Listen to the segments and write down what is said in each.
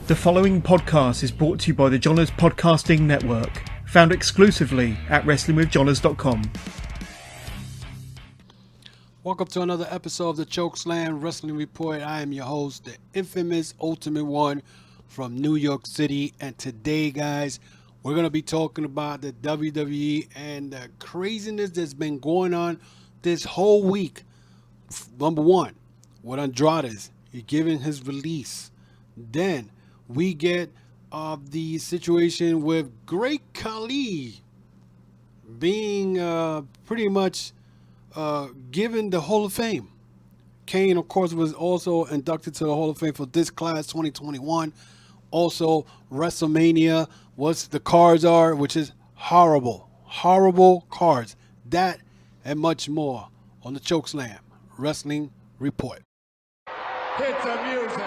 The following podcast is brought to you by the Johners Podcasting Network, found exclusively at WrestlingWithJohners.com. Welcome to another episode of the Chokeslam Wrestling Report. I am your host, the infamous Ultimate One from New York City. And today, guys, we're going to be talking about the WWE and the craziness that's been going on this whole week. Number one, with Andrades, he's giving his release. Then we get the situation with Great Khalil being pretty much given the Hall of Fame. Kane, of course, was also inducted to the Hall of Fame for this class 2021. Also, Wrestlemania, what the cards are, which is horrible cards. That and much more on the Chokeslam Wrestling Report. Hit the music.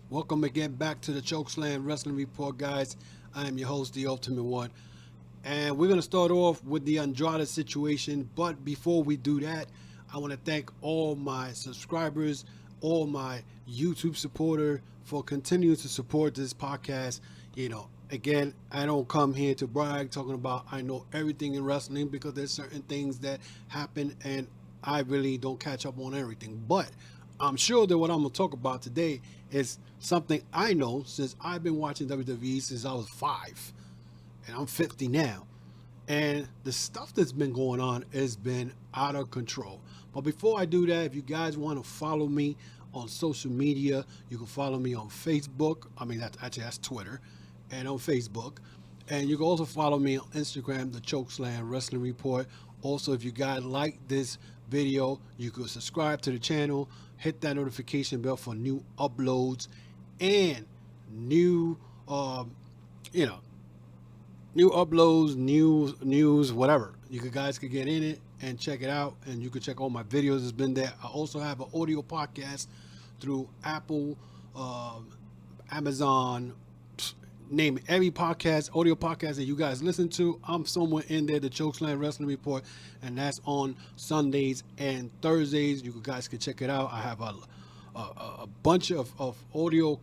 Welcome again back to the Chokeslam Wrestling Report, guys. I am your host, the Ultimate One. And we're going to start off with the Andrade situation. But before we do that, I want to thank all my subscribers, all my YouTube supporters for continuing to support this podcast. You know, again, I don't come here to brag, talking about I know everything in wrestling, because there's certain things that happen and I really don't catch up on everything. But I'm sure that what I'm going to talk about today is something I know, since I've been watching WWE since I was 5, and I'm 50 now. And the stuff that's been going on has been out of control. But before I do that, if you guys want to follow me on social media, you can follow me on Facebook. I mean, that's Twitter, and on Facebook. And you can also follow me on Instagram, the Chokeslam Wrestling Report. Also, if you guys like this video, you could subscribe to the channel, hit that notification bell for new uploads and new uploads, news, whatever. You guys could get in it and check it out, and you can check all my videos. It's been there. I also have an audio podcast through Apple, Amazon, name it, every podcast, audio podcast that you guys listen to. I'm somewhere in there, the Chokeslam Wrestling Report, and that's on Sundays and Thursdays. You guys can check it out. I have a bunch of audio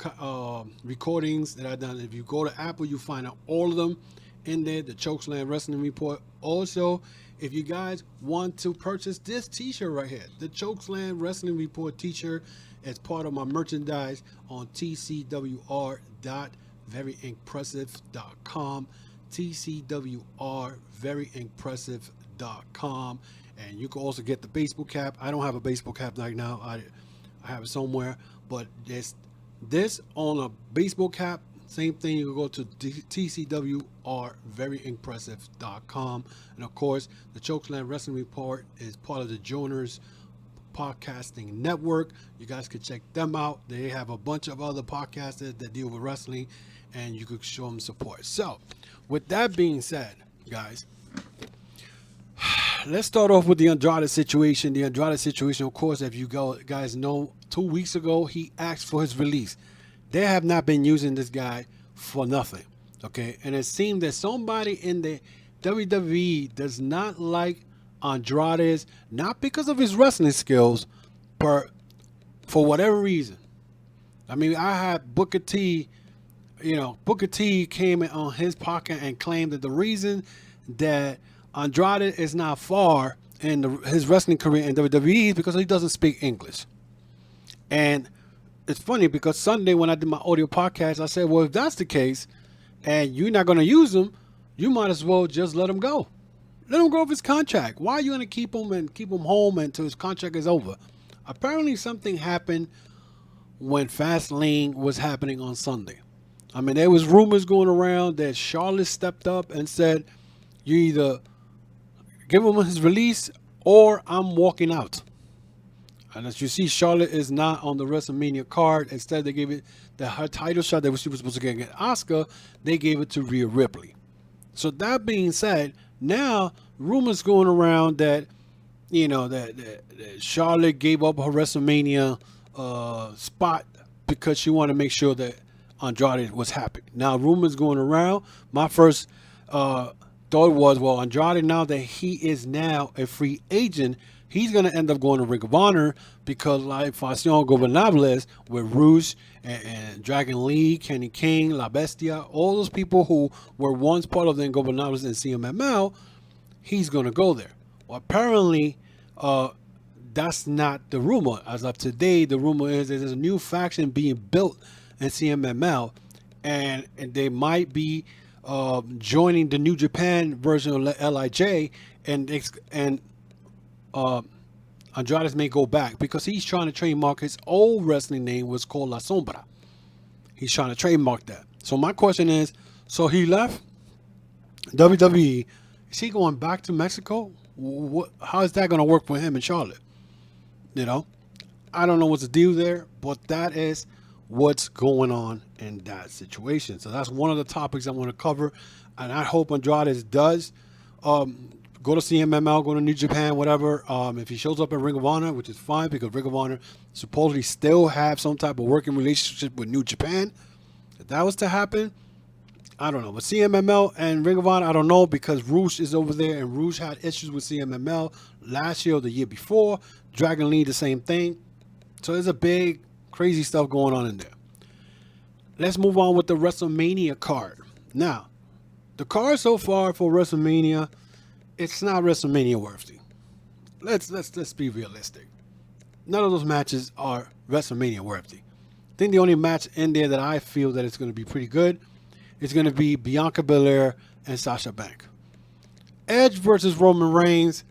recordings that I've done. If you go to Apple, you find out all of them in there, the Chokeslam Wrestling Report. Also, if you guys want to purchase this t-shirt right here, the Chokeslam Wrestling Report t-shirt, as part of my merchandise on tcwr.veryimpressive.com, tcwr.veryimpressive.com. And you can also get the baseball cap. I don't have a baseball cap right now. I have it somewhere, but this on a baseball cap, same thing. You can go to tcwr.veryimpressive.com. And of course, the Chokeslam Wrestling Report is part of the Johners Podcasting Network. You guys can check them out. They have a bunch of other podcasters that deal with wrestling, and you could show them support. So, with that being said, guys, let's start off with the Andrade situation. The Andrade situation, of course, if you guys know, 2 weeks ago, he asked for his release. They have not been using this guy for nothing, okay? And it seemed that somebody in the WWE does not like Andrade, not because of his wrestling skills, but for whatever reason. I mean, I had Booker T, Booker T came on his podcast and claimed that the reason that Andrade is not far in his wrestling career in WWE is because he doesn't speak English. And it's funny because Sunday when I did my audio podcast, I said, well, if that's the case and you're not going to use him, you might as well just let him go. Let him go off his contract. Why are you going to keep him home until his contract is over? Apparently something happened when Fastlane was happening on Sunday. I mean, there was rumors going around that Charlotte stepped up and said, you either give him his release or I'm walking out. And as you see, Charlotte is not on the WrestleMania card. Instead, they gave it her title shot that she was supposed to get against Asuka. They gave it to Rhea Ripley. So that being said, now rumors going around that you know, that Charlotte gave up her WrestleMania spot because she wanted to make sure that Andrade was happy. Now, rumors going around. My first thought was, well, Andrade, now that he is now a free agent, he's going to end up going to Ring of Honor because, like Fashion Gobernables with Rouge and Dragon Lee, Kenny King, La Bestia, all those people who were once part of the Gobernables and CMML, he's going to go there. Well, apparently, that's not the rumor. As of today, the rumor is that there's a new faction being built in CMML, and they might be joining the New Japan version of LIJ, and Andrade may go back because he's trying to trademark his old wrestling name, was called La Sombra. He's trying to trademark that. So my question is, so he left WWE. Is he going back to Mexico? How is that going to work for him in Charlotte? You know, I don't know what's the deal there, but that is what's going on in that situation. So that's one of the topics I want to cover, and I hope Andrade does go to CMML, go to New Japan, whatever. If he shows up at Ring of Honor, which is fine because Ring of Honor supposedly still have some type of working relationship with New Japan. If that was to happen, I don't know. But CMML and Ring of Honor, I don't know, because Rouge is over there, and Rouge had issues with CMML last year or the year before. Dragon Lee, the same thing. So there's a big, crazy stuff going on in there. Let's move on with the WrestleMania card. Now, the card so far for WrestleMania, it's not WrestleMania worthy. Let's be realistic. None of those matches are WrestleMania worthy. I think the only match in there that I feel that it's going to be pretty good is going to be Bianca Belair and Sasha Banks. Edge versus Roman Reigns.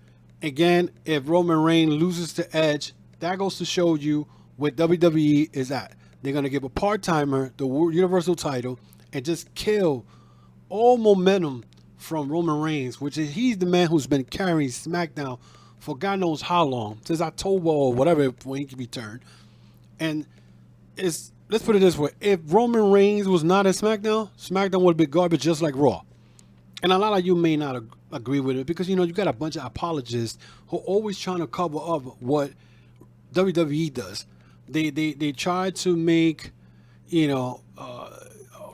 Again, if Roman Reigns loses to Edge, that goes to show you where WWE is at. They're going to give a part-timer the Universal title and just kill all momentum from Roman Reigns, which is he's the man who's been carrying SmackDown for God knows how long, since October or whatever when he can return. And let's put it this way: if Roman Reigns was not at SmackDown, SmackDown would be garbage just like Raw. And a lot of you may not agree with it because, you know, you got a bunch of apologists who are always trying to cover up what WWE does. They try to make, you know,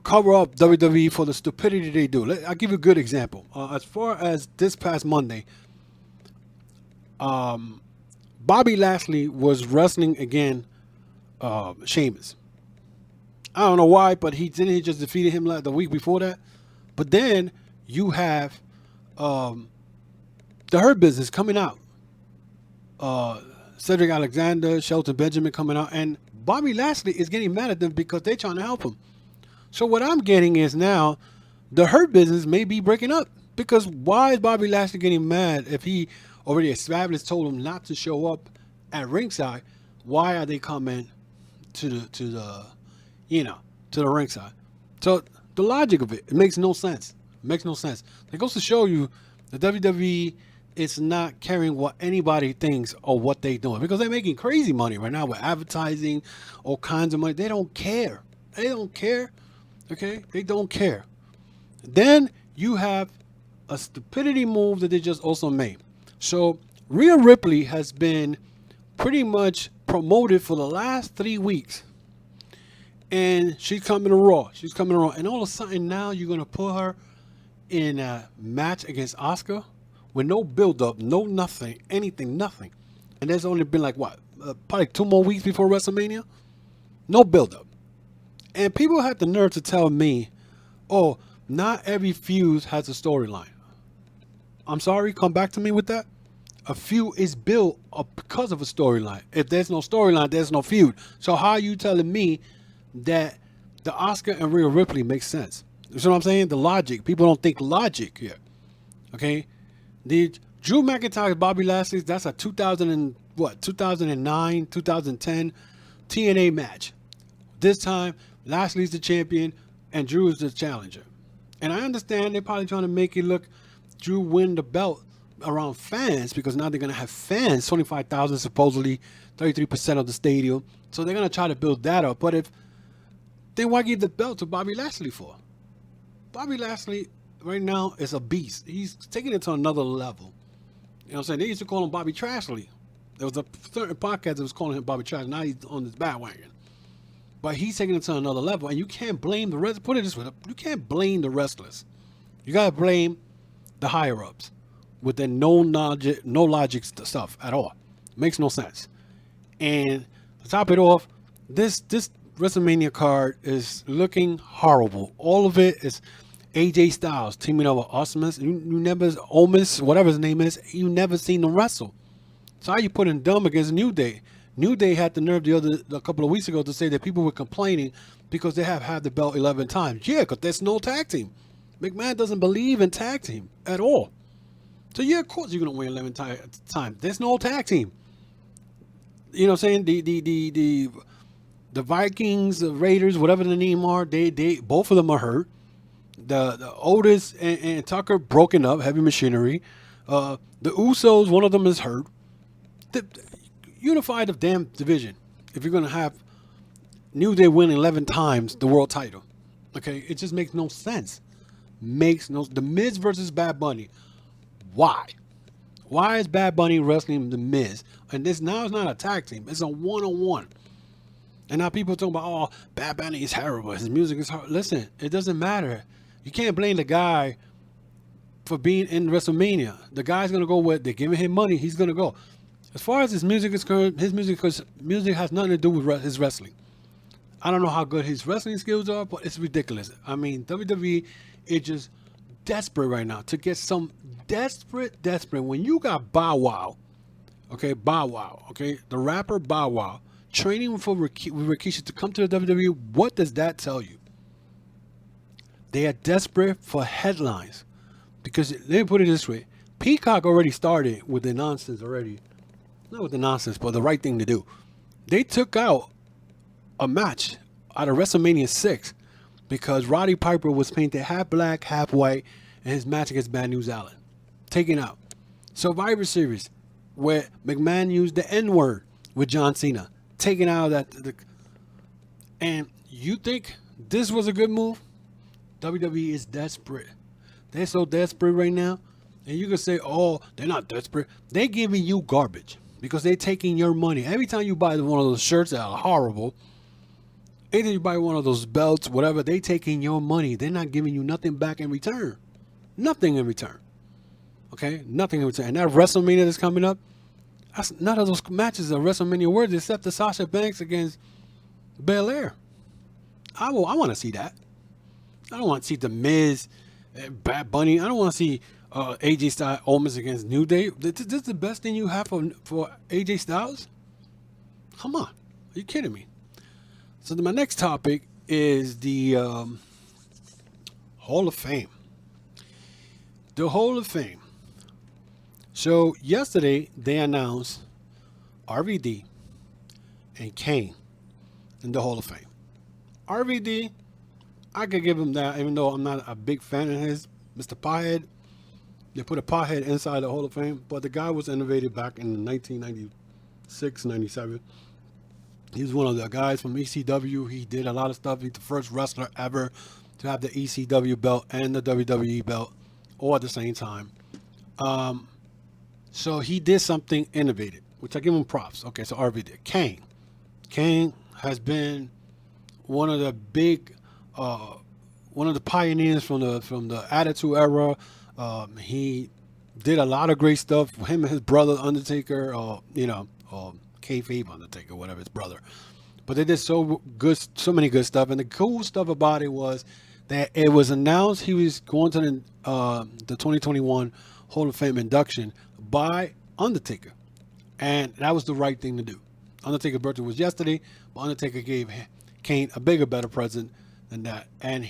cover up WWE for the stupidity they do. I'll give you a good example. As far as this past Monday, Bobby Lashley was wrestling again Sheamus. I don't know why, but he just defeated him like the week before that. But then you have the Hurt Business coming out. Cedric Alexander, Shelton Benjamin coming out, and Bobby Lashley is getting mad at them because they're trying to help him. So what I'm getting is now the Hurt Business may be breaking up, because why is Bobby Lashley getting mad if he already established, told him not to show up at ringside? Why are they coming to the ringside? So the logic of it makes no sense. It makes no sense. It goes to show you the WWE is not caring what anybody thinks or what they're doing, because they're making crazy money right now with advertising, all kinds of money. They don't care. They don't care. Okay? They don't care. Then you have a stupidity move that they just also made. So Rhea Ripley has been pretty much promoted for the last 3 weeks. And she's coming to Raw. She's coming to Raw. And all of a sudden now you're going to put her in a match against Asuka with no build-up, no nothing, anything, nothing. And there's only been like, what, probably 2 more weeks before WrestleMania? No build-up. And people have the nerve to tell me, oh, not every feud has a storyline. I'm sorry, come back to me with that. A feud is built because of a storyline. If there's no storyline, there's no feud. So how are you telling me that the Asuka and Rhea Ripley makes sense? You see what I'm saying? The logic. People don't think logic here. Okay? The Drew McIntyre, Bobby Lashley, that's a 2009, 2010 TNA match. This time, Lashley's the champion and Drew is the challenger. And I understand they're probably trying to make it look Drew win the belt around fans, because now they're going to have fans, 25,000 supposedly, 33% of the stadium. So they're going to try to build that up. But then why give the belt to Bobby Lashley for? Bobby Lashley right now is a beast. He's taking it to another level. You know what I'm saying? They used to call him Bobby Trashley. There was a certain podcast that was calling him Bobby Trashley. Now he's on this bandwagon. But he's taking it to another level. And you can't blame the rest. Put it this way. You can't blame the wrestlers. You got to blame the higher-ups with their no logic stuff at all. Makes no sense. And to top it off, this WrestleMania card is looking horrible. All of it is AJ Styles teaming up with Osmus. You never, Omis, whatever his name is, you never seen them wrestle. So how you putting them against New Day? New Day had the nerve a couple of weeks ago to say that people were complaining because they have had the belt 11 times. Yeah, because there's no tag team. McMahon doesn't believe in tag team at all. So yeah, of course you're gonna win 11 times. There's no tag team. You know what I'm saying? The Vikings, the Raiders, whatever the name are, they both of them are hurt. The Otis and Tucker broken up, heavy machinery. The Usos, one of them is hurt. Unify the damn division. If you're gonna have New Day win 11 times the world title, okay, it just makes no sense. The Miz versus Bad Bunny. Why? Why is Bad Bunny wrestling the Miz? And this now is not a tag team. It's a one-on-one. And now people are talking about, oh, Bad Bunny is terrible. His music is horrible. Listen, it doesn't matter. You can't blame the guy for being in WrestleMania. The guy's going to go with, they're giving him money, he's going to go. As far as his music is concerned, his music has nothing to do with his wrestling. I don't know how good his wrestling skills are, but it's ridiculous. I mean, WWE is just desperate right now to get some desperate. When you got Bow Wow, okay, the rapper Bow Wow, training with Rikishi to come to the WWE, what does that tell you? They are desperate for headlines. Because, let me put it this way, Peacock already started with the nonsense already. Not with the nonsense, but the right thing to do. They took out a match out of WrestleMania 6 because Roddy Piper was painted half black, half white, and his match against Bad News Allen. Taken out. Survivor Series, where McMahon used the N-word with John Cena. Taken out of that. And you think this was a good move? WWE is desperate. They're so desperate right now. And you can say, oh, they're not desperate. They're giving you garbage because they're taking your money. Every time you buy one of those shirts that are horrible, anytime you buy one of those belts, whatever, they're taking your money. They're not giving you nothing back in return. Nothing in return. Okay? Nothing in return. And that WrestleMania that's coming up, none of those matches are WrestleMania worthy except the Sasha Banks against Belair. I want to see that. I don't want to see The Miz, Bad Bunny. I don't want to see AJ Styles almost against New Day. This is the best thing you have for AJ Styles? Come on. Are you kidding me? So my next topic is the Hall of Fame. The Hall of Fame. So yesterday they announced RVD and Kane in the Hall of Fame. RVD, I could give him that, even though I'm not a big fan of his. Mr. Pothead, they put a pothead inside the Hall of Fame, but the guy was innovative back in 1996, 97. He was one of the guys from ECW. He did a lot of stuff. He's the first wrestler ever to have the ECW belt and the WWE belt all at the same time. So he did something innovative, which I give him props. Okay, so RVD. Kane has been one of the big, one of the pioneers from the Attitude Era. He did a lot of great stuff. Him and his brother Undertaker, kayfabe Undertaker, whatever, his brother. But they did so many good stuff. And the cool stuff about it was that it was announced he was going to the 2021 Hall of Fame induction by Undertaker, and that was the right thing to do. Undertaker's birthday was yesterday, but Undertaker gave Kane a bigger, better present than that, and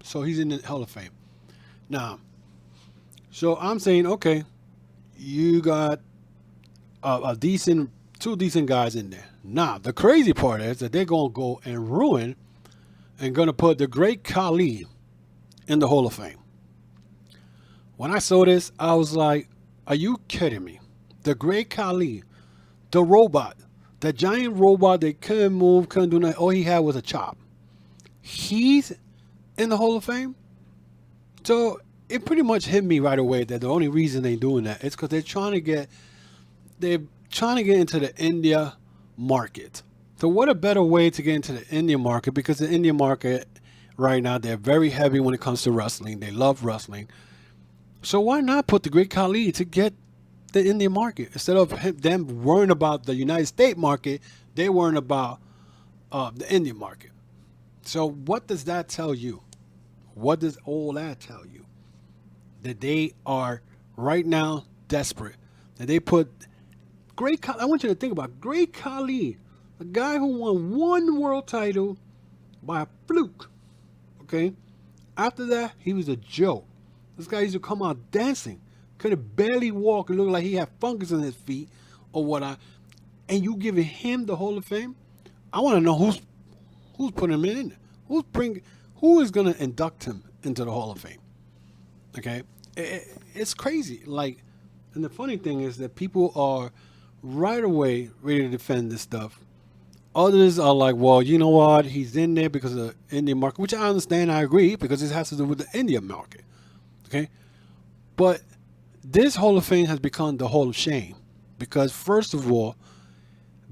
so he's in the Hall of Fame now. So I'm saying, okay, you got two decent guys in there. Now the crazy part is that they're gonna go and ruin and gonna put the Great Khalil in the Hall of Fame. When I saw this, I was like, are you kidding me? The Great Khalil, the robot, the giant robot that couldn't move, couldn't do nothing. All he had was a chop. He's in the Hall of Fame. So it pretty much hit me right away that the only reason they're doing that is because they're trying to get into the India market. So what a better way to get into the Indian market, because the Indian market right now, they're very heavy when it comes to wrestling. They love wrestling. So why not put the Great Khali to get the Indian market? Instead of them worrying about the United States market, they're worrying about the Indian market. So what does that tell you? What does all that tell you? That they are right now desperate. That they put Great Khali. I want you to think about Great Khali, a guy who won one world title by a fluke. Okay? After that, he was a joke. This guy used to come out dancing. Could barely walk and look like he had fungus in his feet or what. And you giving him the Hall of Fame? I want to know who's putting him in there. Who is going to induct him into the Hall of Fame? Okay? It's crazy. Like, and the funny thing is that people are right away ready to defend this stuff. Others are like, well, you know what? He's in there because of the Indian market, which I understand. I agree, because this has to do with the Indian market. Okay? But this Hall of Fame has become the Hall of Shame, because first of all,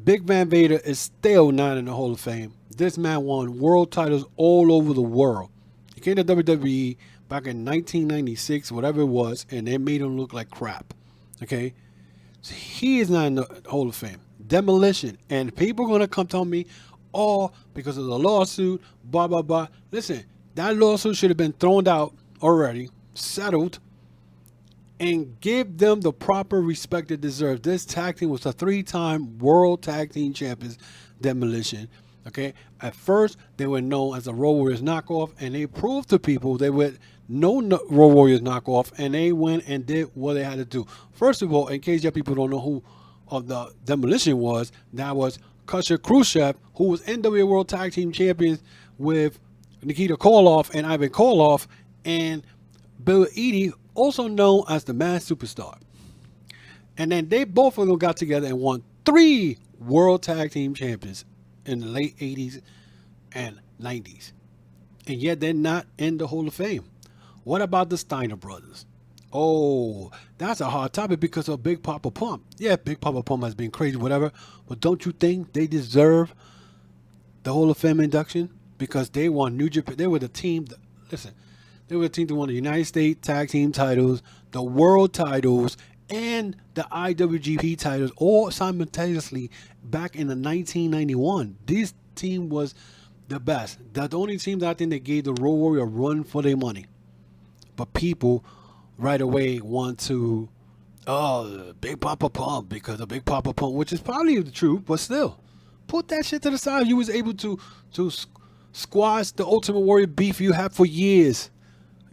Big Van Vader is still not in the Hall of Fame. This man won world titles all over the world. He came to WWE back in 1996, whatever it was, and they made him look like crap. Okay? So he is not in the Hall of Fame. Demolition. And people are going to come tell me, oh, because of the lawsuit, blah, blah, blah. Listen, that lawsuit should have been thrown out already, settled, and give them the proper respect they deserve. This tag team was a 3-time world tag team champions, Demolition. Okay, at first they were known as the Road Warriors knockoff, and they proved to people they were no Road Warriors knockoff, and they went and did what they had to do. First of all, in case you people don't know who of the Demolition was, that was Kusher Khrushchev, who was NWA World Tag Team Champions with Nikita Koloff and Ivan Koloff, and Bill Eadie, also known as the Mad Superstar. And then they both of them got together and won 3 World Tag Team Champions in the late 80s and 90s. And yet they're not in the Hall of Fame. What about the Steiner brothers? Oh, that's a hard topic because of Big Papa Pump. Yeah, Big Papa Pump has been crazy, whatever. But don't you think they deserve the Hall of Fame induction? Because they won New Japan. They were the team. They were the team that won the United States Tag Team titles, the World titles, and the IWGP titles all simultaneously back in the 1991. This team was the best. The only team that I think they gave the Road Warrior a run for their money. But people right away want to, Big Papa Pump, because of Big Papa Pump, which is probably the truth, but still, put that shit to the side. You was able to squash the Ultimate Warrior beef you had for years.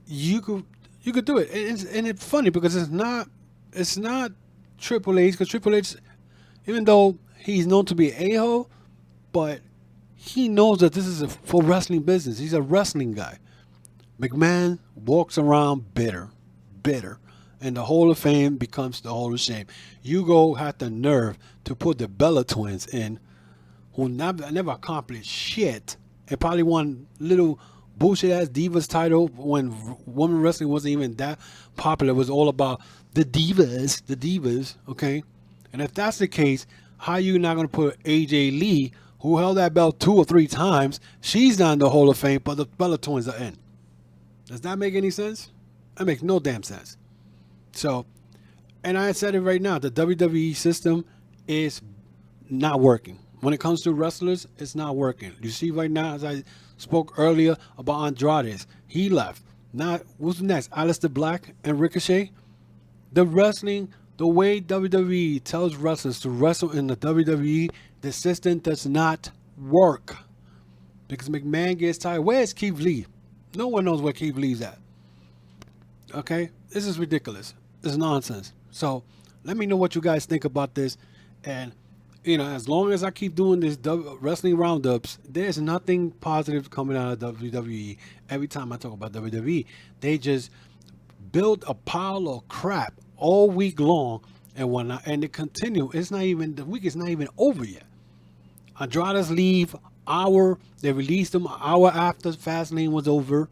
You could do it, and it's funny because it's not Triple H, because Triple H, even though he's known to be an a-hole, but he knows that this is for wrestling business. He's a wrestling guy. McMahon walks around bitter, and the Hall of Fame becomes the Hall of Shame. You had the nerve to put the Bella Twins in, who never accomplished shit, and probably won little bullshit ass Divas title when women wrestling wasn't even that popular. It was all about the divas, okay? And if that's the case, how are you not going to put AJ Lee, who held that belt 2 or 3 times? She's not in the Hall of Fame, but the Bella Twins are in. Does that make any sense? That makes no damn sense. So, and I said it right now, the WWE system is not working. When it comes to wrestlers, it's not working. You see right now, as I spoke earlier about Andrades, he left. Now, what's next? Aleister Black and Ricochet? The wrestling, the way WWE tells wrestlers to wrestle in the WWE, the system does not work. Because McMahon gets tired. Where's Keith Lee? No one knows where Keith Lee's at. Okay? This is ridiculous. It's nonsense. So, let me know what you guys think about this. And, as long as I keep doing this wrestling roundups, there's nothing positive coming out of WWE. Every time I talk about WWE, they just build a pile of crap all week long and whatnot, and they continue. The week is not even over yet. Andrades leave they released him an hour after Fastlane was over.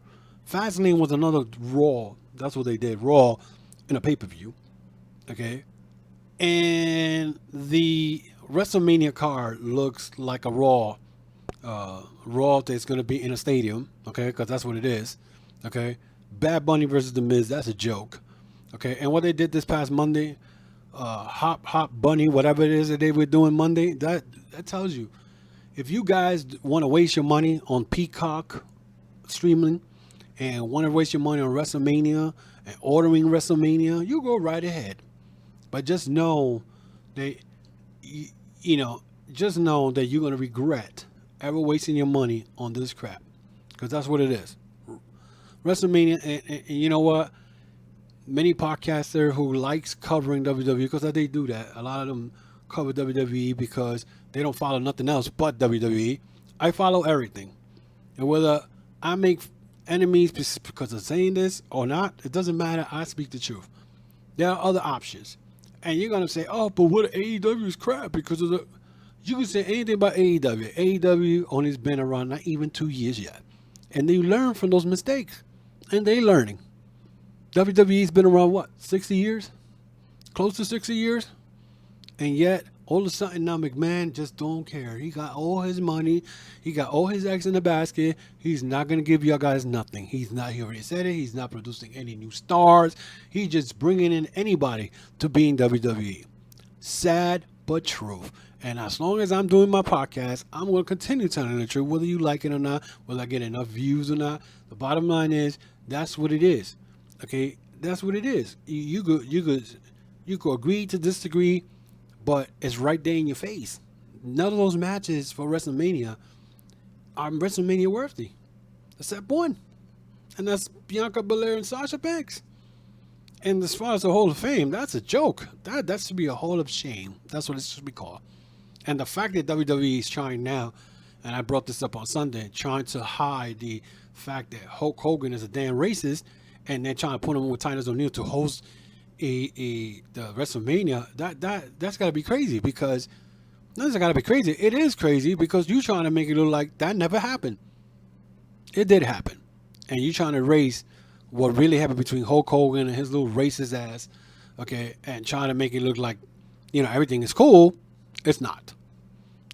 Fastlane was another Raw. That's what they did Raw in a pay-per-view. Okay. And the WrestleMania card looks like a Raw that's going to be in a stadium, okay, because that's what it is, okay. Bad Bunny versus The Miz, that's a joke, okay. And what they did this past Monday, Hop Bunny, whatever it is that they were doing Monday, that tells you, if you guys want to waste your money on Peacock streaming and want to waste your money on WrestleMania and ordering WrestleMania, you go right ahead. But just know that, just know that you're going to regret ever wasting your money on this crap. Because that's what it is. WrestleMania, and you know what? Many podcasters who likes covering WWE, because they do that. A lot of them cover WWE because they don't follow nothing else but WWE. I follow everything. And whether I make enemies because of saying this or not, it doesn't matter. I speak the truth. There are other options. And you're going to say, oh, but what AEW is crap because of the... You can say anything about AEW. AEW only has been around not even 2 years yet. And they learn from those mistakes. And they learning. WWE's been around, what, 60 years? Close to 60 years? And yet, all of a sudden now McMahon just don't care. He got all his money. He got all his eggs in the basket. He's not going to give you guys nothing. He's not, he already said it. He's not producing any new stars. He's just bringing in anybody to be in WWE. Sad, but true. And as long as I'm doing my podcast, I'm going to continue telling the truth, whether you like it or not, whether I get enough views or not. The bottom line is, that's what it is. Okay? That's what it is. You could agree to disagree, but it's right there in your face. None of those matches for WrestleMania are WrestleMania worthy, except one. And that's Bianca Belair and Sasha Banks. And as far as the Hall of Fame, that's a joke. That should be a Hall of Shame. That's what it should be called. And the fact that WWE is trying now, and I brought this up on Sunday, trying to hide the fact that Hulk Hogan is a damn racist, and they're trying to put him with Titus O'Neil to host the WrestleMania, that's got to be crazy, because that's got to be crazy. It is crazy because you're trying to make it look like that never happened. It did happen. And you're trying to erase what really happened between Hulk Hogan and his little racist ass, okay, and trying to make it look like, everything is cool. It's not.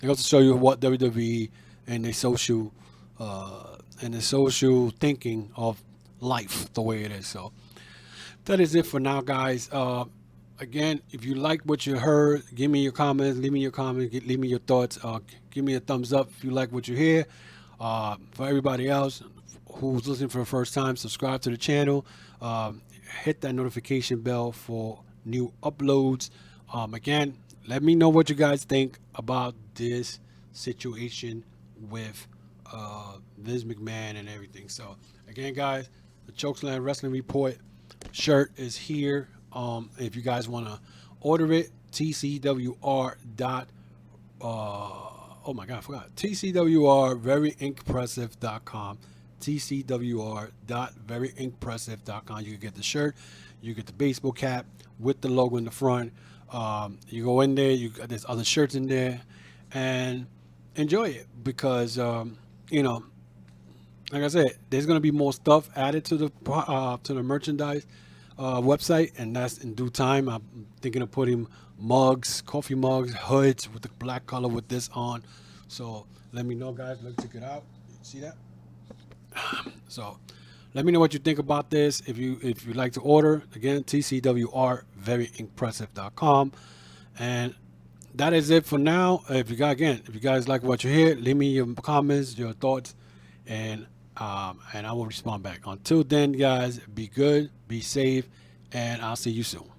It goes to show you what WWE and the social thinking of life, the way it is. So that is it for now, guys. Again, if you like what you heard, give me your comments, leave me your comments, leave me your thoughts. Give me a thumbs up if you like what you hear. For everybody else who's listening for the first time, subscribe to the channel. Hit that notification bell for new uploads. Again, let me know what you guys think about this situation with Vince McMahon and everything. So again, guys, the Chokeslam Wrestling Report shirt is here. If you guys want to order it, tcwr. Oh my God, I forgot. tcwr.veryimpressive.com. tcwr.veryimpressive.com. You can get the shirt, you get the baseball cap with the logo in the front. You go in there, there's other shirts in there, and enjoy it, because like I said, there's gonna be more stuff added to the merchandise website, and that's in due time. I'm thinking of putting mugs, coffee mugs, hoods with the black color with this on. So let me know, guys. Let's check it out. See that? So let me know what you think about this. If you like to order, again, tcwr.veryimpressive.com. And that is it for now. If you guys like what you hear, leave me your comments, your thoughts, and I will respond back. Until then, guys, be good, be safe, and I'll see you soon.